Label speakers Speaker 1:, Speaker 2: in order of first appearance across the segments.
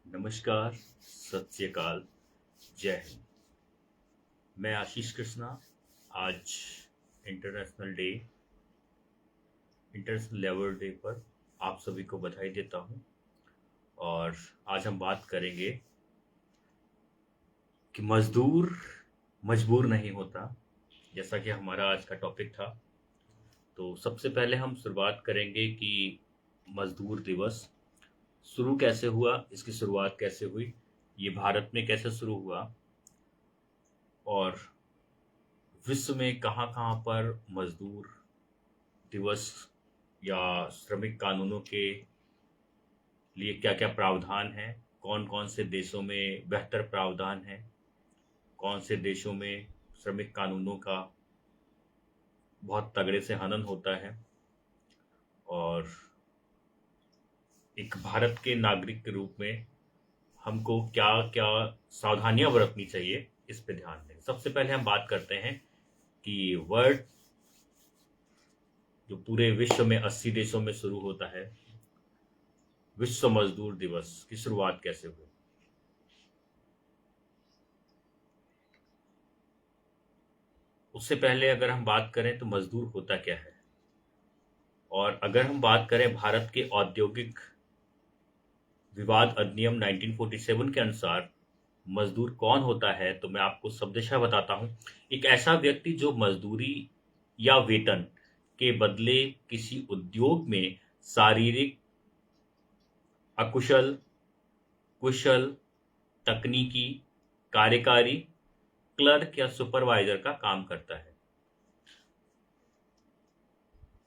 Speaker 1: नमस्कार, सत श्री अकाल, जय हिंद। मैं आशीष कृष्णा। आज international day international labour day पर आप सभी को बधाई देता हूं। और आज हम बात करेंगे कि मजदूर मजबूर नहीं होता, जैसा कि हमारा आज का टॉपिक था। तो सबसे पहले हम शुरुआत करेंगे कि मजदूर दिवस शुरू कैसे हुआ, इसकी शुरुआत कैसे हुई, ये भारत में कैसे शुरू हुआ और विश्व में कहाँ कहाँ पर मजदूर दिवस या श्रमिक कानूनों के लिए क्या क्या प्रावधान हैं, कौन कौन से देशों में बेहतर प्रावधान हैं, कौन से देशों में श्रमिक कानूनों का बहुत तगड़े से हनन होता है, और एक भारत के नागरिक के रूप में हमको क्या क्या सावधानियां बरतनी चाहिए, इस पे ध्यान दें। सबसे पहले हम बात करते हैं कि वर्ल्ड जो पूरे विश्व में 80 देशों में शुरू होता है, विश्व मजदूर दिवस की शुरुआत कैसे हुई। उससे पहले अगर हम बात करें तो मजदूर होता क्या है, और अगर हम बात करें भारत के औद्योगिक विवाद अधिनियम 1947 के अनुसार मजदूर कौन होता है, तो मैं आपको शब्दशः बताता हूं। एक ऐसा व्यक्ति जो मजदूरी या वेतन के बदले किसी उद्योग में शारीरिक, अकुशल, कुशल, तकनीकी, कार्यकारी, क्लर्क या सुपरवाइजर का काम करता है,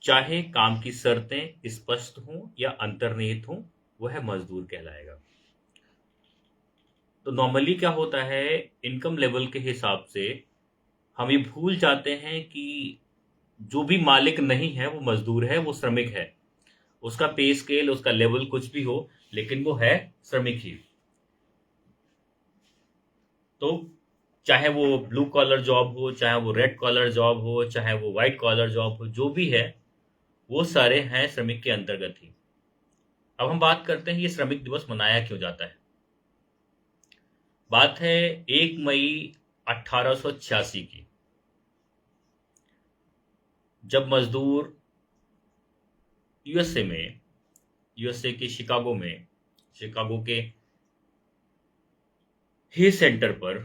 Speaker 1: चाहे काम की शर्तें स्पष्ट हों या अंतर्निहित हों, वह मजदूर कहलाएगा। तो नॉर्मली क्या होता है, इनकम लेवल के हिसाब से हम ये भूल जाते हैं कि जो भी मालिक नहीं है वो मजदूर है, वो श्रमिक है। उसका पे स्केल, उसका लेवल कुछ भी हो, लेकिन वो है श्रमिक ही। तो चाहे वो ब्लू कॉलर जॉब हो, चाहे वो रेड कॉलर जॉब हो, चाहे वो व्हाइट कॉलर जॉब हो, जो भी है वो सारे हैं श्रमिक के अंतर्गत ही। अब हम बात करते हैं ये श्रमिक दिवस मनाया क्यों जाता है। बात है 1 मई 1886 की, जब मजदूर यूएसए के शिकागो के ही सेंटर पर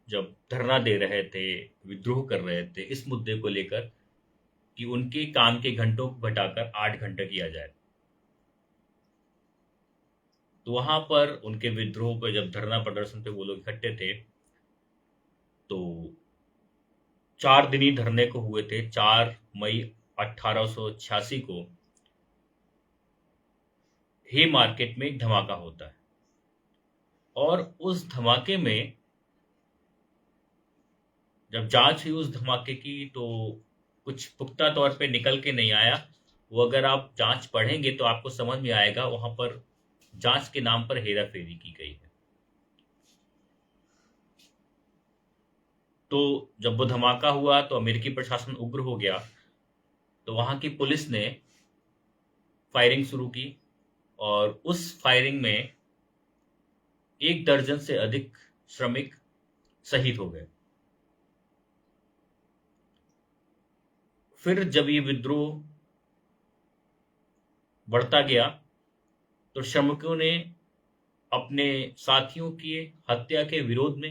Speaker 1: जब धरना दे रहे थे, विद्रोह कर रहे थे इस मुद्दे को लेकर कि उनके काम के घंटों को घटाकर 8 घंटे किया जाए। तो वहां पर उनके विद्रोह पर जब धरना प्रदर्शन पे वो लोग इकट्ठे थे, तो 4 दिनी धरने को हुए थे। 4 मई 1886 को हे मार्केट में एक धमाका होता है, और उस धमाके में जब जांच हुई उस धमाके की, तो कुछ पुख्ता तौर पे निकल के नहीं आया। वो अगर आप जांच पढ़ेंगे तो आपको समझ में आएगा, वहां पर जांच के नाम पर हेरा फेरी की गई है। तो जब वो धमाका हुआ तो अमेरिकी प्रशासन उग्र हो गया, तो वहां की पुलिस ने फायरिंग शुरू की, और उस फायरिंग में 1 दर्जन से अधिक श्रमिक शहीद हो गए। फिर जब ये विद्रोह बढ़ता गया, तो श्रमिकों ने अपने साथियों की हत्या के विरोध में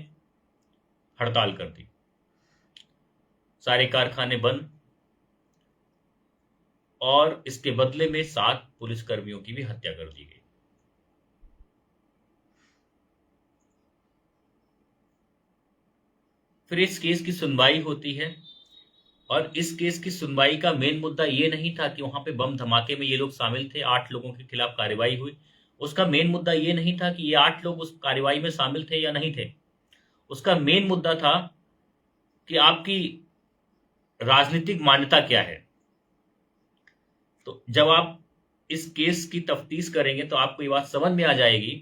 Speaker 1: हड़ताल कर दी। सारे कारखाने बंद, और इसके बदले में 7 पुलिसकर्मियों की भी हत्या कर दी गई। फिर इस केस की सुनवाई होती है, और इस केस की सुनवाई का मेन मुद्दा ये नहीं था कि वहां पे बम धमाके में ये लोग शामिल थे, 8 लोगों के खिलाफ कार्रवाई हुई। उसका मेन मुद्दा ये नहीं था कि ये 8 लोग उस कार्रवाई में शामिल थे या नहीं थे। उसका मेन मुद्दा था कि आपकी राजनीतिक मान्यता क्या है। तो जब आप इस केस की तफ्तीश करेंगे तो आपको ये बात समझ में आ जाएगी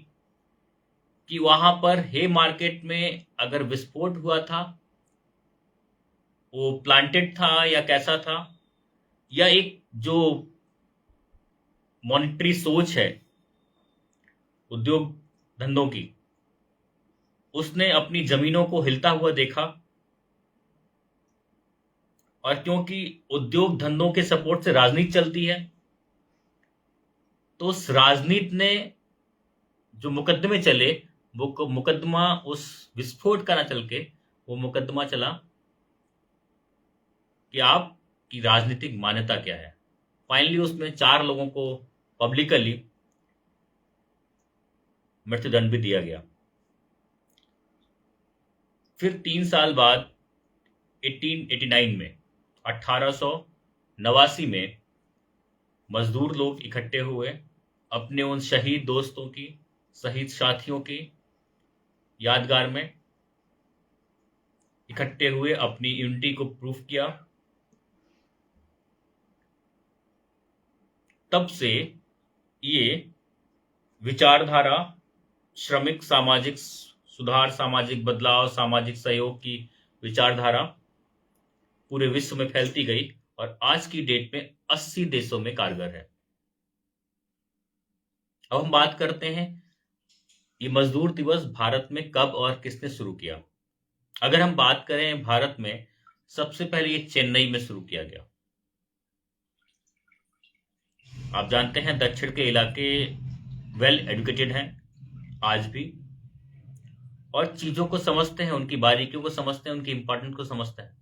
Speaker 1: कि वहां पर हे मार्केट में अगर विस्फोट हुआ था, वो प्लांटेड था या कैसा था, या एक जो मॉनिटरी सोच है उद्योग धंधों की, उसने अपनी जमीनों को हिलता हुआ देखा। और क्योंकि उद्योग धंधों के सपोर्ट से राजनीति चलती है, तो उस राजनीति ने जो मुकदमे चले, वो मुकदमा उस विस्फोट का ना चल के वो मुकदमा चला कि आपकी राजनीतिक मान्यता क्या है। फाइनली उसमें 4 लोगों को पब्लिकली मृत्युदंड भी दिया गया। फिर 3 साल बाद 1889 में 1889 में मजदूर लोग इकट्ठे हुए, अपने उन शहीद दोस्तों की, शहीद साथियों की यादगार में इकट्ठे हुए, अपनी यूनिटी को प्रूफ किया। तब से ये विचारधारा, श्रमिक सामाजिक सुधार, सामाजिक बदलाव, सामाजिक सहयोग की विचारधारा पूरे विश्व में फैलती गई और आज की डेट में 80 देशों में कारगर है। अब हम बात करते हैं ये मजदूर दिवस भारत में कब और किसने शुरू किया। अगर हम बात करें भारत में, सबसे पहले ये चेन्नई में शुरू किया गया। आप जानते हैं दक्षिण के इलाके वेल एजुकेटेड हैं आज भी, और चीजों को समझते हैं, उनकी बारीकियों को समझते हैं, उनकी इंपॉर्टेंट को समझते हैं।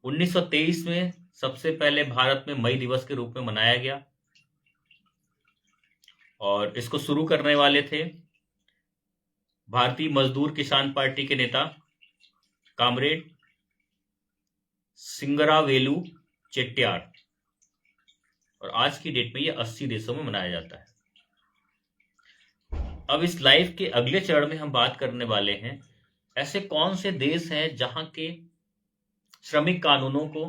Speaker 1: 1923 में सबसे पहले भारत में मई दिवस के रूप में मनाया गया और इसको शुरू करने वाले थे भारतीय मजदूर किसान पार्टी के नेता कामरेड सिंगरावेलु चेट्टियार, और आज की डेट में ये 80 देशों में मनाया जाता है। अब इस लाइफ के अगले चरण में हम बात करने वाले हैं ऐसे कौन से देश हैं जहां के श्रमिक कानूनों को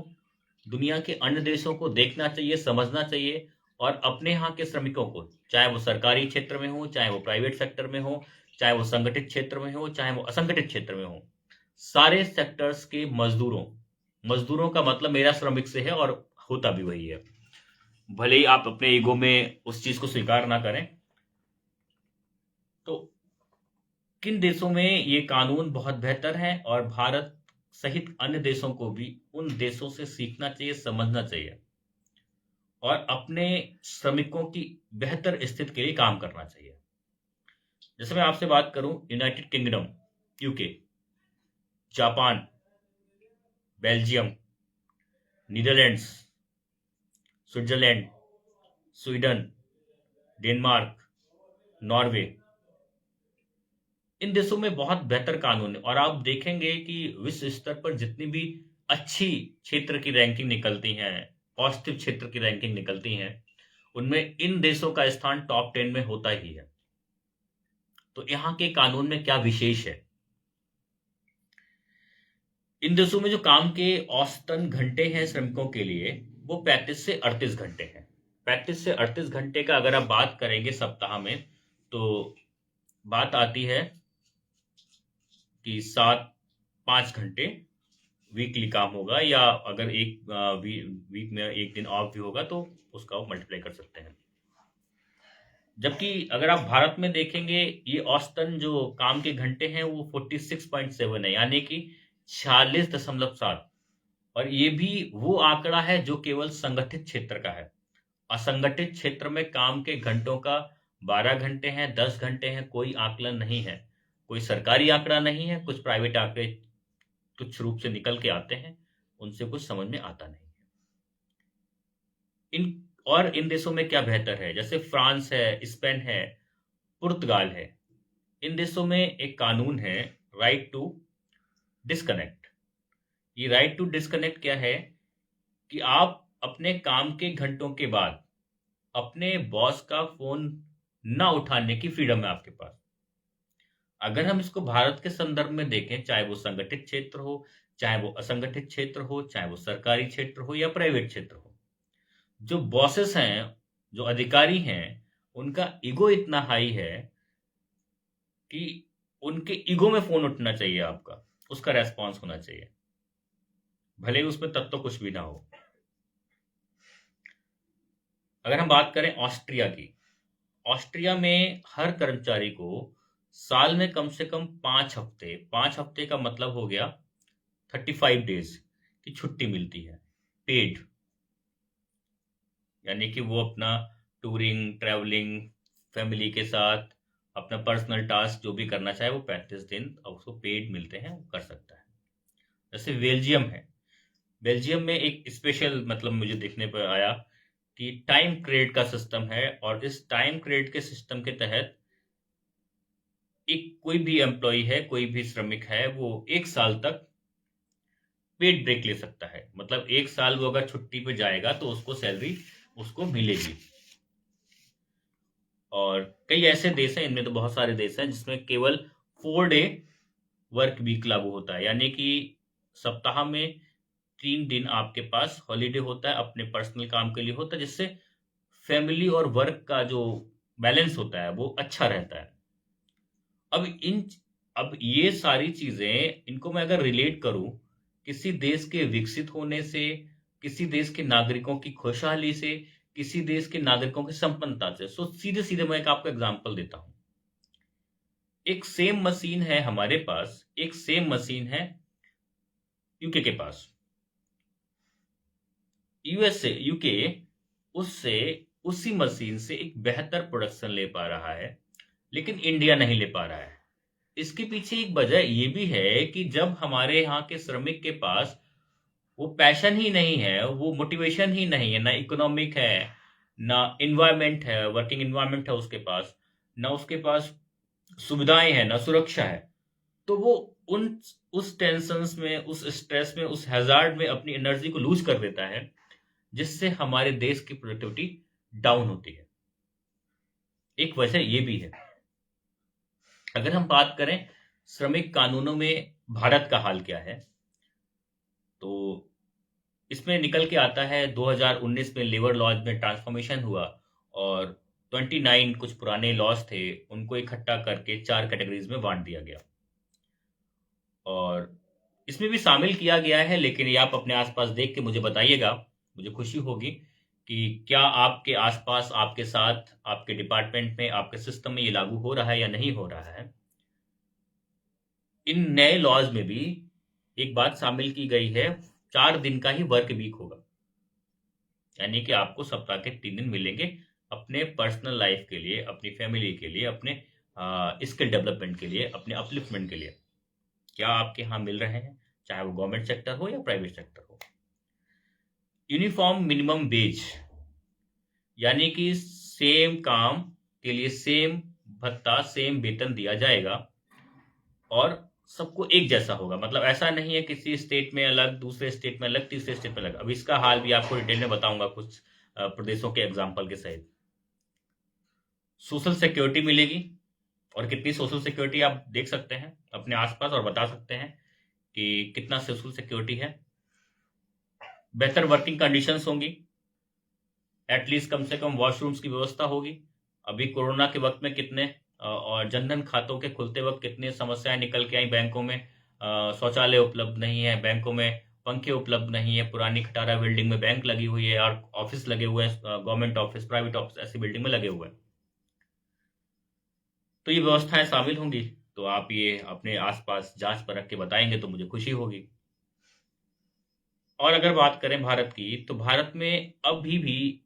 Speaker 1: दुनिया के अन्य देशों को देखना चाहिए, समझना चाहिए, और अपने यहाँ के श्रमिकों को, चाहे वो सरकारी क्षेत्र में हो, चाहे वो प्राइवेट सेक्टर में हो, चाहे वो संगठित क्षेत्र में हो, चाहे वो असंगठित क्षेत्र में हो, सारे सेक्टर्स के मजदूरों का मतलब मेरा श्रमिक से है और होता भी वही है, भले ही आप अपने ईगो में उस चीज को स्वीकार ना करें। तो किन देशों में ये कानून बहुत बेहतर है और भारत सहित अन्य देशों को भी उन देशों से सीखना चाहिए, समझना चाहिए और अपने श्रमिकों की बेहतर स्थिति के लिए काम करना चाहिए। जैसे मैं आपसे बात करूं, United Kingdom, UK, Japan, Belgium, Netherlands, Switzerland, Sweden, Denmark, Norway, इन देशों में बहुत बेहतर कानून है। और आप देखेंगे कि विश्व स्तर पर जितनी भी अच्छी क्षेत्र की रैंकिंग निकलती हैं, पॉजिटिव क्षेत्र की रैंकिंग निकलती हैं, उनमें इन देशों का स्थान टॉप 10 में होता ही है। तो यहाँ के कानून में क्या विशेष है? इन देशों में जो काम के औसतन घंटे हैं श्रमिकों के लिए, वो 35 से 38 घंटे हैं। 35 से 38 घंटे का अगर आप बात करेंगे सप्ताह में, तो बात आती है कि 7-5 घंटे वीकली काम होगा, या अगर एक वीक में एक दिन ऑफ भी होगा तो उसका आप मल्टीप्लाई कर सकते हैं। जबकि अगर आप भारत में देखेंगे, ये औसतन जो काम के घंटे हैं वो 46.7 है, यानी कि 46.7। और ये भी वो आंकड़ा है जो केवल संगठित क्षेत्र का है। असंगठित क्षेत्र में काम के घंटों का 12 घंटे हैं, 10 घंटे हैं, कोई आकलन नहीं है, कोई सरकारी आंकड़ा नहीं है, कुछ प्राइवेट आंकड़े कुछ रूप से निकल के आते हैं, उनसे कुछ समझ में आता नहीं है। इन देशों में क्या बेहतर है, जैसे फ्रांस है, स्पेन है, पुर्तगाल है, इन देशों में एक कानून है, राइट टू डिस्कनेक्ट। ये राइट टू डिस्कनेक्ट क्या है कि आप अपने काम के घंटों के बाद अपने बॉस का फोन ना उठाने की फ्रीडम है आपके पास। अगर हम इसको भारत के संदर्भ में देखें, चाहे वो संगठित क्षेत्र हो, चाहे वो असंगठित क्षेत्र हो, चाहे वो सरकारी क्षेत्र हो या प्राइवेट क्षेत्र हो, जो बॉसेस हैं, जो अधिकारी हैं, उनका ईगो इतना हाई है कि उनके ईगो में फोन उठना चाहिए आपका, उसका रेस्पॉन्स होना चाहिए, भले ही उसमें तत्व कुछ भी ना हो। अगर हम बात करें ऑस्ट्रिया की, ऑस्ट्रिया में हर कर्मचारी को साल में कम से कम 5 हफ्ते, 5 हफ्ते का मतलब हो गया 35 डेज की छुट्टी मिलती है, पेड। यानी कि वो अपना टूरिंग, ट्रैवलिंग, फैमिली के साथ अपना पर्सनल टास्क जो भी करना चाहे वो 35 दिन उसको पेड मिलते हैं, वो कर सकता है। जैसे बेल्जियम है, बेल्जियम में एक स्पेशल मतलब मुझे देखने पर आया कि टाइम क्रेडिट का सिस्टम है, और इस टाइम क्रेडिट के सिस्टम के तहत एक कोई भी एम्प्लॉय है, कोई भी श्रमिक है, वो 1 साल तक पेड ब्रेक ले सकता है। मतलब 1 साल वो अगर छुट्टी पे जाएगा तो उसको सैलरी उसको मिलेगी। और कई ऐसे देश हैं, इनमें तो बहुत सारे देश हैं जिसमें केवल 4 डे वर्क वीक लागू होता है। यानी कि सप्ताह में 3 दिन आपके पास हॉलीडे होता है, अपने पर्सनल काम के लिए होता है, जिससे फैमिली और वर्क का जो बैलेंस होता है वो अच्छा रहता है। अब इन अब ये सारी चीजें, इनको मैं अगर रिलेट करूं किसी देश के विकसित होने से, किसी देश के नागरिकों की खुशहाली से, किसी देश के नागरिकों की संपन्नता से, सो सीधे सीधे मैं एक आपको एग्जांपल देता हूं। एक सेम मशीन है हमारे पास, एक सेम मशीन है यूके के पास। यूएसए, यूके उससे, उसी मशीन से एक बेहतर प्रोडक्शन ले पा रहा है, लेकिन इंडिया नहीं ले पा रहा है। इसके पीछे एक वजह ये भी है कि जब हमारे यहाँ के श्रमिक के पास वो पैशन ही नहीं है, वो मोटिवेशन ही नहीं है, ना इकोनॉमिक है, ना इन्वायरमेंट है, वर्किंग इन्वायरमेंट है उसके पास, ना उसके पास सुविधाएं हैं, ना सुरक्षा है, तो वो उन उस टेंशन में, उस स्ट्रेस में, उस हैजार्ड में अपनी एनर्जी को लूज कर देता है, जिससे हमारे देश की प्रोडक्टिविटी डाउन होती है। एक वजह ये भी है। अगर हम बात करें श्रमिक कानूनों में भारत का हाल क्या है, तो इसमें निकल के आता है 2019 में लेबर लॉज में ट्रांसफॉर्मेशन हुआ, और 29 कुछ पुराने लॉज थे, उनको इकट्ठा करके 4 कैटेगरीज में बांट दिया गया। और इसमें भी शामिल किया गया है, लेकिन ये आप अपने आसपास देख के मुझे बताइएगा, मुझे खुशी होगी कि क्या आपके आसपास, आपके साथ, आपके डिपार्टमेंट में, आपके सिस्टम में ये लागू हो रहा है या नहीं हो रहा है। इन नए लॉज में भी एक बात शामिल की गई है, 4 दिन का ही वर्क वीक होगा। यानी कि आपको सप्ताह के 3 दिन मिलेंगे अपने पर्सनल लाइफ के लिए, अपनी फैमिली के लिए, अपने स्किल डेवलपमेंट के लिए, अपने अपलिफ्टमेंट के लिए। क्या आपके यहाँ मिल रहे हैं, चाहे वो गवर्नमेंट सेक्टर हो या प्राइवेट सेक्टर हो। यूनिफॉर्म मिनिमम वेज, यानी कि सेम काम के लिए सेम भत्ता, सेम वेतन दिया जाएगा, और सबको एक जैसा होगा। मतलब ऐसा नहीं है किसी स्टेट में अलग, दूसरे स्टेट में अलग, तीसरे स्टेट में अलग। अब इसका हाल भी आपको डिटेल में बताऊंगा कुछ प्रदेशों के एग्जाम्पल के सहित। सोशल सिक्योरिटी मिलेगी, और कितनी सोशल सिक्योरिटी आप देख सकते हैं अपने आसपास और बता सकते हैं कि कितना सोशल सिक्योरिटी है। बेहतर वर्किंग कंडीशंस होंगी, एटलीस्ट कम से कम वॉशरूम्स की व्यवस्था होगी। अभी कोरोना के वक्त में कितने और जनधन खातों के खुलते वक्त कितनी समस्याएं निकल के आई बैंकों में। शौचालय उपलब्ध नहीं है बैंकों में, पंखे उपलब्ध नहीं है, पुरानी खटारा बिल्डिंग में बैंक लगी हुई है और ऑफिस लगे हुए हैं, गवर्नमेंट ऑफिस, प्राइवेट ऑफिस ऐसी बिल्डिंग में लगे हुए हैं। तो ये व्यवस्थाएं शामिल होंगी, तो आप ये अपने आसपास जांच परख के बताएंगे तो मुझे खुशी होगी। और अगर बात करें भारत की, तो भारत में अभी भी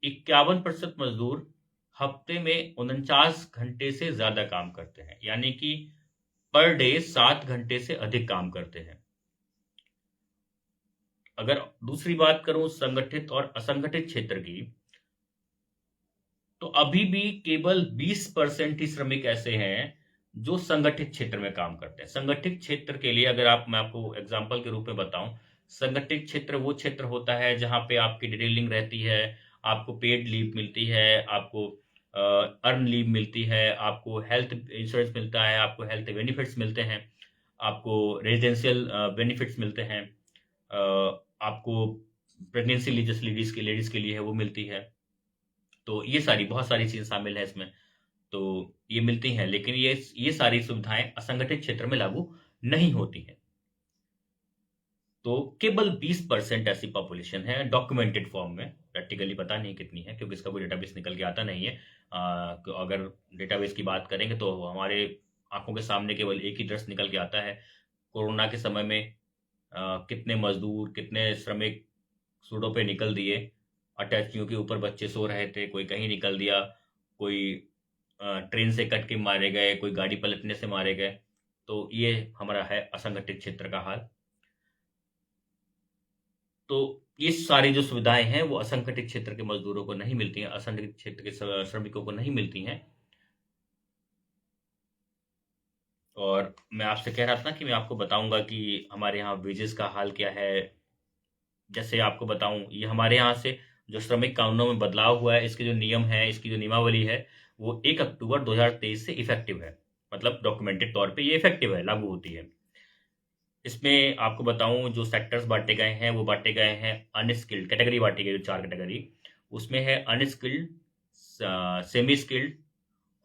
Speaker 1: 51% मजदूर हफ्ते में 49 घंटे से ज्यादा काम करते हैं, यानी कि पर डे 7 घंटे से अधिक काम करते हैं। अगर दूसरी बात करूं संगठित और असंगठित क्षेत्र की, तो अभी भी केवल 20% ही श्रमिक ऐसे हैं जो संगठित क्षेत्र में काम करते हैं। संगठित क्षेत्र के लिए अगर मैं आपको एग्जांपल के रूप में बताऊं, संगठित क्षेत्र वो क्षेत्र होता है जहां पे आपकी डिटेलिंग रहती है, आपको पेड लीव मिलती है, आपको अर्न लीव मिलती है, आपको हेल्थ इंश्योरेंस मिलता है, आपको हेल्थ बेनिफिट्स मिलते हैं, आपको रेजिडेंशियल बेनिफिट्स मिलते हैं, आपको प्रेगनेंसी लीव जैसे लेडीज के लिए है वो मिलती है। तो ये सारी बहुत सारी चीजें शामिल है इसमें, तो ये मिलती हैं, लेकिन ये सारी सुविधाएं असंगठित क्षेत्र में लागू नहीं होती हैं। तो केवल 20% ऐसी पॉपुलेशन है डॉक्यूमेंटेड फॉर्म में, प्रैक्टिकली पता नहीं कितनी है क्योंकि इसका कोई डेटाबेस निकल के आता नहीं है, अगर डेटाबेस की बात करेंगे तो हमारे आंखों के सामने केवल एक ही दृश्य निकल के आता है। कोरोना के समय में कितने मजदूर, कितने श्रमिक सड़कों पे निकल दिए, अटैचियों के ऊपर बच्चे सो रहे थे, कोई कहीं निकल दिया, कोई ट्रेन से कट के मारे गए, कोई गाड़ी पलटने से मारे गए। तो ये हमारा है असंगठित क्षेत्र का हाल। तो ये सारी जो सुविधाएं हैं वो असंगठित क्षेत्र के मजदूरों को नहीं मिलती हैं, असंगठित क्षेत्र के श्रमिकों को नहीं मिलती हैं। और मैं आपसे कह रहा था कि मैं आपको बताऊंगा कि हमारे यहाँ वेजेस का हाल क्या है। जैसे आपको बताऊं, ये हमारे यहाँ से जो श्रमिक कानूनों में बदलाव हुआ है, इसके जो नियम है, इसकी जो नियमावली है, वो 1 अक्टूबर 2023 से इफेक्टिव है। मतलब डॉक्यूमेंटेड तौर पे ये इफेक्टिव है, लागू होती है। इसमें आपको बताऊं, जो सेक्टर्स बांटे गए हैं वो बांटे गए हैं अनस्किल्ड कैटेगरी, बांटी गई जो 4 कैटेगरी, उसमें है अनस्किल्ड, सेमी स्किल्ड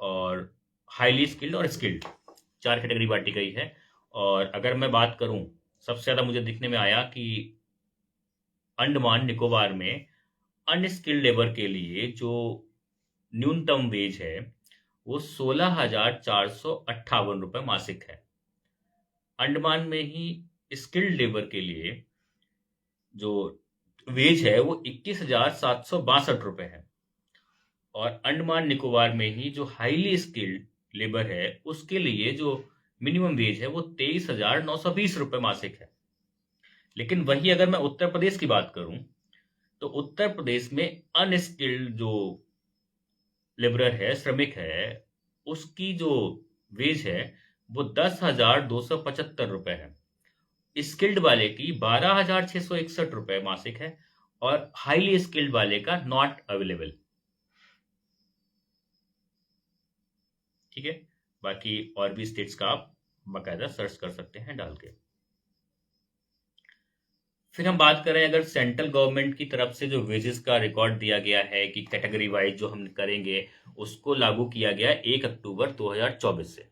Speaker 1: और हाईली स्किल्ड और स्किल्ड, 4 कैटेगरी बांटी गई है। और अगर मैं बात करूं, सबसे ज़्यादा मुझे दिखने में आया कि अंडमान निकोबार में अनस्किल्ड लेबर के लिए जो न्यूनतम वेज है वो 16,458 रुपये मासिक है। अंडमान में ही स्किल्ड लेबर के लिए जो वेज है वो 21,762 रुपये है। और अंडमान निकोबार में ही जो हाईली स्किल्ड लेबर है उसके लिए जो मिनिमम वेज है वो 23,920 रुपये मासिक है। लेकिन वही अगर मैं उत्तर प्रदेश की बात करूं, तो उत्तर प्रदेश में अनस्किल्ड जो लेबरर है, श्रमिक है, उसकी जो वेज है वो 10,275 रुपये है। स्किल्ड वाले की 12,661 रुपये मासिक है और हाईली स्किल्ड वाले का नॉट अवेलेबल। ठीक है, बाकी और भी स्टेट्स का आप बाकायदा सर्च कर सकते हैं डाल के। फिर हम बात करें, अगर सेंट्रल गवर्नमेंट की तरफ से जो वेजेस का रिकॉर्ड दिया गया है कि कैटेगरी वाइज जो हम करेंगे, उसको लागू किया गया 1 अक्टूबर 2024 से।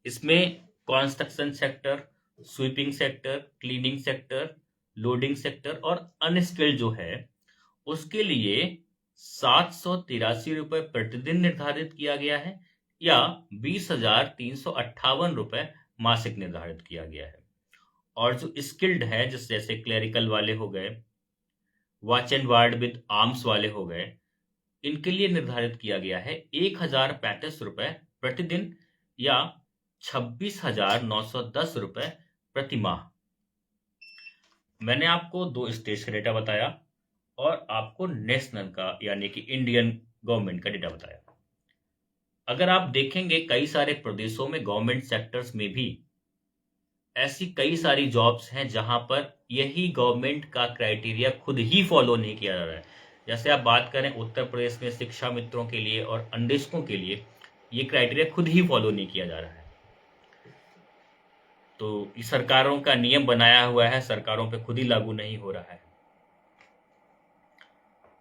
Speaker 1: इसमें construction sector, sweeping sector, cleaning sector, loading sector और अनस्किल्ड जो है उसके लिए 783 रुपये प्रतिदिन निर्धारित किया गया है या 20,358 रुपये मासिक निर्धारित किया गया है। और जो स्किल्ड है, जैसे क्लेरिकल वाले हो गए, watch and ward with arms वाले हो गए, इनके लिए निर्धारित किया गया है 1,035 रुपये प्रतिदिन या 26,910 रुपये प्रति माह। मैंने आपको 2 स्टेट्स का डेटा बताया और आपको नेशनल का यानी कि इंडियन गवर्नमेंट का डेटा बताया। अगर आप देखेंगे, कई सारे प्रदेशों में गवर्नमेंट सेक्टर्स में भी ऐसी कई सारी जॉब्स हैं जहां पर यही गवर्नमेंट का क्राइटेरिया खुद ही फॉलो नहीं किया जा रहा है। जैसे आप बात करें उत्तर प्रदेश में शिक्षा मित्रों के लिए और अन्वेषकों के लिए, ये क्राइटेरिया खुद ही फॉलो नहीं किया जा रहा है। तो ये सरकारों का नियम बनाया हुआ है, सरकारों पे खुद ही लागू नहीं हो रहा है।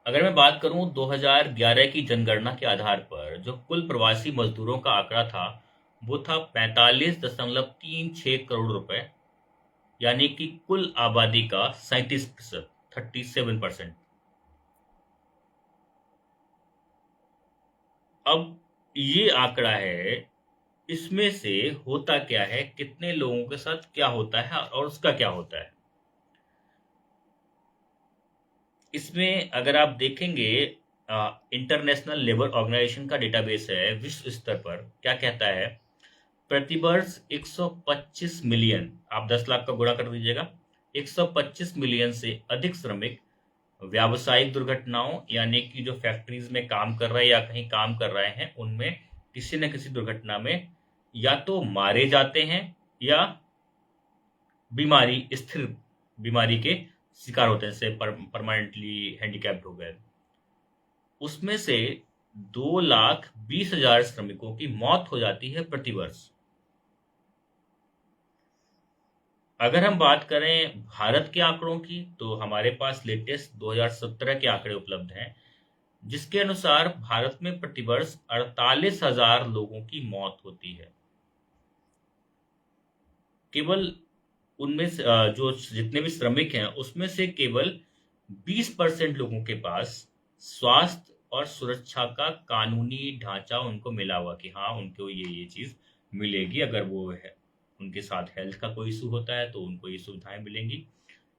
Speaker 1: अगर मैं बात करूं 2011 की जनगणना के आधार पर जो कुल प्रवासी मजदूरों का आंकड़ा था वो था 45.36 करोड़ रुपए, यानी कि कुल आबादी का 37%, 37%। अब ये आंकड़ा है, इसमें से होता क्या है, कितने लोगों के साथ क्या होता है और उसका क्या होता है। इसमें अगर आप देखेंगे, इंटरनेशनल लेबर ऑर्गेनाइजेशन का डेटाबेस है विश्व स्तर पर, क्या कहता है, प्रतिवर्ष 125 मिलियन, आप 10 लाख का गुणा कर दीजिएगा, 125 मिलियन से अधिक श्रमिक व्यावसायिक दुर्घटनाओं यानी कि जो फैक्ट्रीज में काम कर रहे हैं या कहीं काम कर रहे हैं उनमें किसी न किसी दुर्घटना में या तो मारे जाते हैं या स्थिर बीमारी के शिकार होते हैं, जैसे परमानेंटली हैंडीकैप्ड हो गए। उसमें से 2,20,000 श्रमिकों की मौत हो जाती है प्रतिवर्ष। अगर हम बात करें भारत के आंकड़ों की, तो हमारे पास लेटेस्ट 2017 के आंकड़े उपलब्ध हैं, जिसके अनुसार भारत में प्रतिवर्ष 48,000 लोगों की मौत होती है। केवल उनमें से जो जितने भी श्रमिक हैं उसमें से केवल 20% लोगों के पास स्वास्थ्य और सुरक्षा का कानूनी ढांचा उनको मिला हुआ कि हाँ उनको ये चीज़ मिलेगी। अगर वो है उनके साथ हेल्थ का कोई इशू होता है तो उनको ये सुविधाएं मिलेंगी,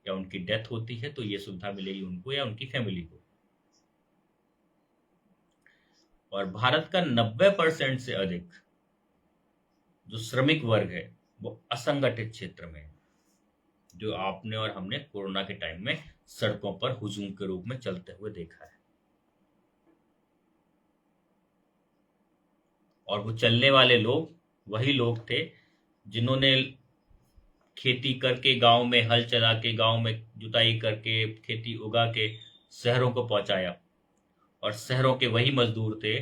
Speaker 1: या उनकी डेथ होती है तो ये सुविधा मिलेगी उनको या उनकी फैमिली को। और भारत का 90% से अधिक जो श्रमिक वर्ग है वो असंगठित क्षेत्र में है, जो आपने और हमने कोरोना के टाइम में सड़कों पर हुजूम के रूप में चलते हुए देखा है। और वो चलने वाले लोग वही लोग थे जिन्होंने खेती करके गांव में हल चला के, गांव में जुताई करके, खेती उगा के शहरों को पहुंचाया। और शहरों के वही मजदूर थे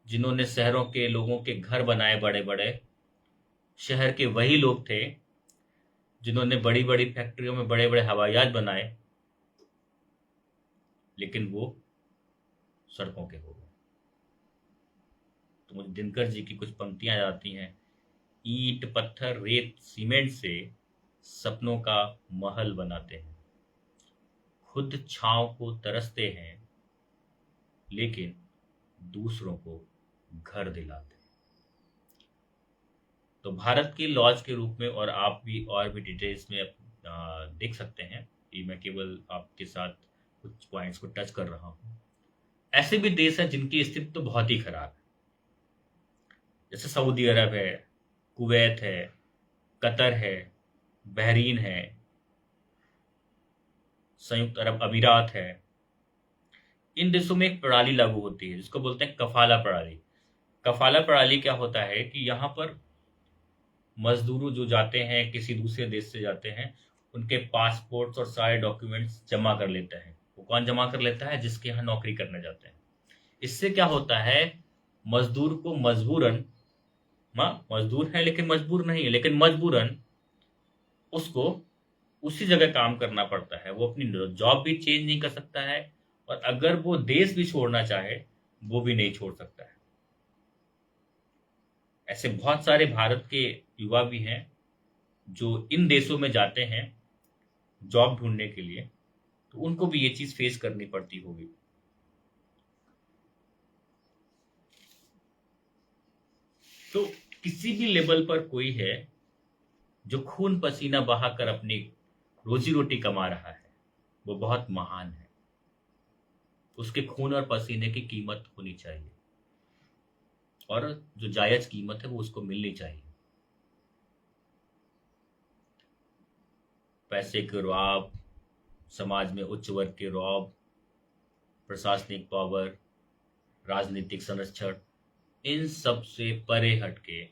Speaker 1: जिन्होंने शहरों के लोगों के घर बनाए बड़े बड़े। शहर के वही लोग थे जिन्होंने बड़ी बड़ी फैक्ट्रियों में बड़े बड़े हवाई जहाज बनाए, लेकिन वो सड़कों के हो गए। तो मुझे दिनकर जी की कुछ पंक्तियां याद आती हैं। ईंट पत्थर रेत सीमेंट से सपनों का महल बनाते हैं, खुद छांव को तरसते हैं, लेकिन दूसरों को घर दिलाते हैं। तो भारत के लॉज के रूप में, और आप भी और भी डिटेल्स में देख सकते हैं कि मैं केवल आपके साथ कुछ पॉइंट्स को टच कर रहा हूं। ऐसे भी देश हैं जिनकी स्थिति तो बहुत ही खराब है, जैसे सऊदी अरब है, कुवैत है, कतर है, बहरीन है, संयुक्त अरब अमीरात है। इन देशों में एक प्रणाली लागू होती है जिसको बोलते हैं कफाला प्रणाली। कफाला प्रणाली क्या होता है कि यहाँ पर मजदूर जो जाते हैं, किसी दूसरे देश से जाते हैं, उनके पासपोर्ट्स और सारे डॉक्यूमेंट्स जमा कर लेते हैं। वो कौन जमा कर लेता है? जिसके यहाँ नौकरी करने जाते हैं। इससे क्या होता है, मजदूर को मजबूरन, मजदूर है लेकिन मजबूर नहीं है, लेकिन मजबूरन उसको उसी जगह काम करना पड़ता है। वो अपनी जॉब भी चेंज नहीं कर सकता है, और अगर वो देश भी छोड़ना चाहे वो भी नहीं छोड़ सकता है। ऐसे बहुत सारे भारत के युवा भी हैं जो इन देशों में जाते हैं जॉब ढूंढने के लिए, तो उनको भी ये चीज फेस करनी पड़ती होगी। तो किसी भी लेवल पर कोई है जो खून पसीना बहाकर अपनी रोजी रोटी कमा रहा है, वो बहुत महान है। उसके खून और पसीने की कीमत होनी चाहिए, और जो जायज कीमत है वो उसको मिलनी चाहिए। पैसे के रौब, समाज में उच्च वर्ग के रौब, प्रशासनिक पावर, राजनीतिक संरक्षण, इन सब से परे हटके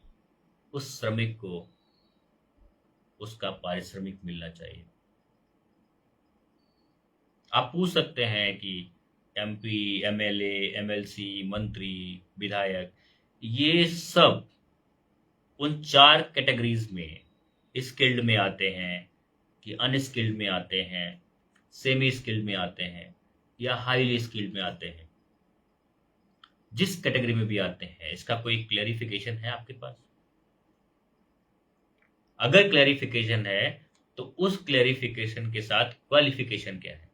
Speaker 1: उस श्रमिक को उसका पारिश्रमिक मिलना चाहिए। आप पूछ सकते हैं कि एमपी, एमएलए, एमएलसी, मंत्री, विधायक, ये सब उन 4 कैटेगरीज में स्किल्ड में आते हैं कि अनस्किल्ड में आते हैं, सेमी स्किल्ड में आते हैं, या हाईली स्किल्ड में आते हैं? जिस कैटेगरी में भी आते हैं, इसका कोई क्लैरिफिकेशन है आपके पास? अगर क्लैरिफिकेशन है तो उस क्लैरिफिकेशन के साथ क्वालिफिकेशन क्या है,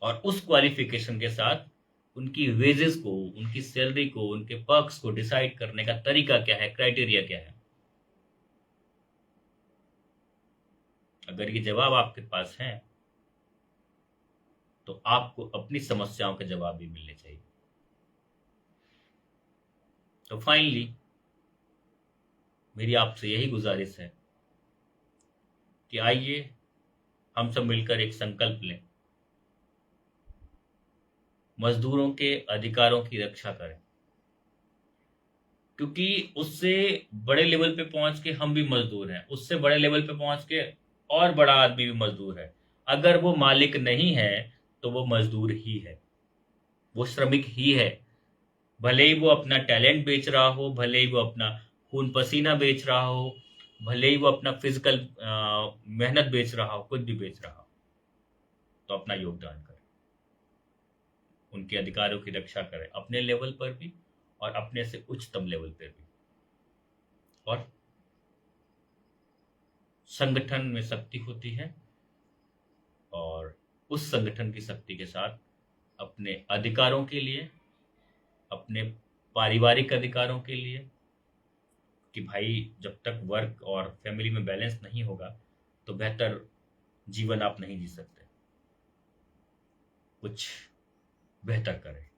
Speaker 1: और उस क्वालिफिकेशन के साथ उनकी वेजेस को, उनकी सैलरी को, उनके पर्क्स को डिसाइड करने का तरीका क्या है, क्राइटेरिया क्या है? अगर ये जवाब आपके पास है तो आपको अपनी समस्याओं के जवाब भी मिलने चाहिए। तो फाइनली मेरी आपसे यही गुजारिश है कि आइए हम सब मिलकर एक संकल्प लें, मजदूरों के अधिकारों की रक्षा करें, क्योंकि उससे बड़े लेवल पे पहुंच के हम भी मजदूर हैं, उससे बड़े लेवल पे पहुंच के और बड़ा आदमी भी मजदूर है। अगर वो मालिक नहीं है तो वो मजदूर ही है, वो श्रमिक ही है। भले ही वो अपना टैलेंट बेच रहा हो, भले ही वो अपना खून पसीना बेच रहा हो, भले ही वो अपना फिजिकल मेहनत बेच रहा हो, कुछ भी बेच रहा हो, तो अपना योगदान करे, उनके अधिकारों की रक्षा करें, अपने लेवल पर भी और अपने से उच्चतम लेवल पर भी। और संगठन में शक्ति होती है, और उस संगठन की शक्ति के साथ अपने अधिकारों के लिए, अपने पारिवारिक अधिकारों के लिए, कि भाई जब तक वर्क और फैमिली में बैलेंस नहीं होगा तो बेहतर जीवन आप नहीं जी सकते। कुछ बेहतर करें।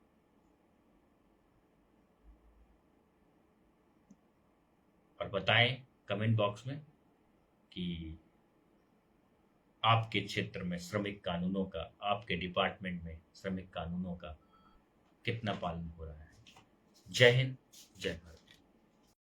Speaker 1: और बताएं कमेंट बॉक्स में कि आपके क्षेत्र में श्रमिक कानूनों का, आपके डिपार्टमेंट में श्रमिक कानूनों का कितना पालन हो रहा है। जय हिंद, जय भारत।